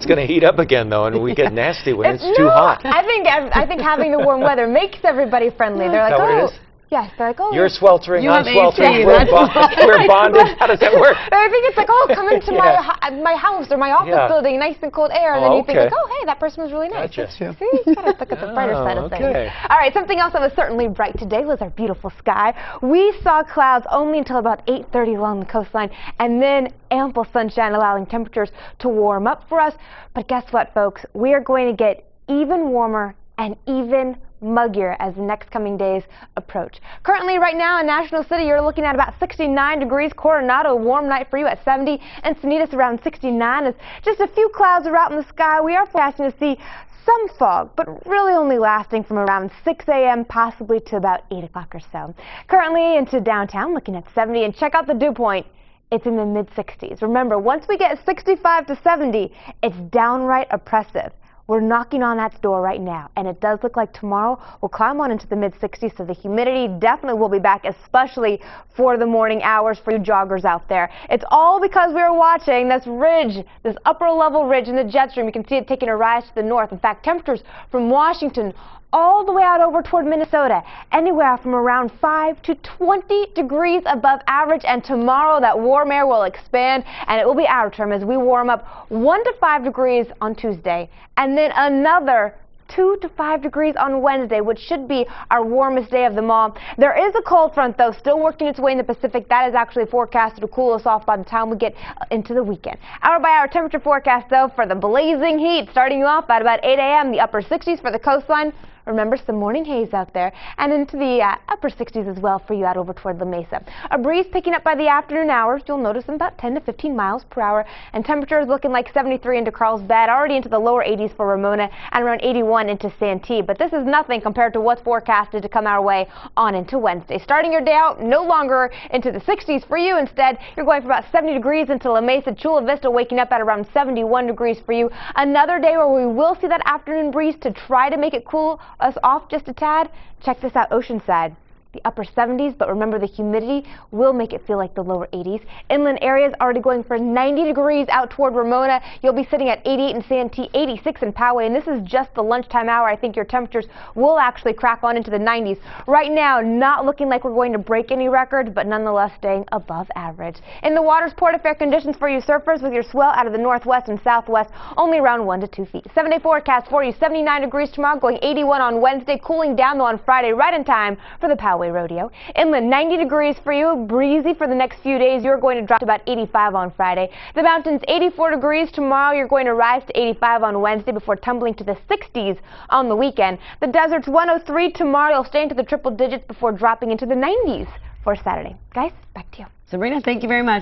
It's going to heat up again, though, and we get nasty when it's too no, hot. I think having the warm weather makes everybody friendly. They're like, Is that what oh. it is? Yes, they're like, oh. You're sweltering, I'm have sweltering, AC, we're bonded. How does that work? I think it's like, oh, come into my house or my office building, nice and cold air, and then you think, like, oh, hey, that person was really nice. Gotcha. See, you gotta look at the brighter side of things. All right, something else that was certainly bright today was our beautiful sky. We saw clouds only until about 8:30 along the coastline, and then ample sunshine allowing temperatures to warm up for us. But guess what, folks? We are going to get even warmer and even muggier as the next coming days approach. Currently, right now in National City, you're looking at about 69 degrees. Coronado, a warm night for you at 70, and Encinitas around 69. As just a few clouds are out in the sky, we are forecasting to see some fog, but really only lasting from around 6 a.m. possibly to about 8 o'clock or so. Currently into downtown, looking at 70, and check out the dew point. It's in the mid-60s. Remember, once we get 65 to 70, it's downright oppressive. We're knocking on that door right now, and it does look like tomorrow we'll climb on into the mid-60s, so the humidity definitely will be back, especially for the morning hours for you joggers out there. It's all because we are watching this ridge, this upper-level ridge in the jet stream. You can see it taking a rise to the north. In fact, temperatures from Washington all the way out over toward Minnesota, anywhere from around 5 to 20 degrees above average. And tomorrow that warm air will expand, and it will be our term as we warm up 1 to 5 degrees on Tuesday, and then another 2 to 5 degrees on Wednesday, which should be our warmest day of them all. There is a cold front, though, still working its way in the Pacific. That is actually forecasted to cool us off by the time we get into the weekend. Hour-by-hour temperature forecast, though, for the blazing heat, starting you off at about 8 a.m., the upper 60s for the coastline. Remember, some morning haze out there, and into the upper 60s as well for you out over toward La Mesa. A breeze picking up by the afternoon hours. You'll notice them about 10 to 15 miles per hour, and temperatures looking like 73 into Carlsbad, already into the lower 80s for Ramona, and around 81 into Santee. But this is nothing compared to what's forecasted to come our way on into Wednesday. Starting your day out no longer into the 60s for you. Instead, you're going for about 70 degrees into La Mesa. Chula Vista waking up at around 71 degrees for you. Another day where we will see that afternoon breeze to try to make it cool us off just a tad. Check this out, Oceanside. The upper 70s, but remember the humidity will make it feel like the lower 80s. Inland areas already going for 90 degrees out toward Ramona. You'll be sitting at 88 in Santee, 86 in Poway, and this is just the lunchtime hour. I think your temperatures will actually crack on into the 90s. Right now, not looking like we're going to break any records, but nonetheless staying above average. In the waters, port of fair conditions for you surfers with your swell out of the northwest and southwest, only around 1 to 2 feet. 7-day forecast for you, 79 degrees tomorrow, going 81 on Wednesday, cooling down though on Friday, right in time for the Poway Rodeo. Inland 90 degrees for you, breezy for the next few days. You're going to drop to about 85 on Friday. The mountains 84 degrees tomorrow. You're going to rise to 85 on Wednesday before tumbling to the 60s on the weekend. The desert's 103 tomorrow. You'll stay into the triple digits before dropping into the 90s for Saturday. Guys, back to you. Sabrina, thank you very much.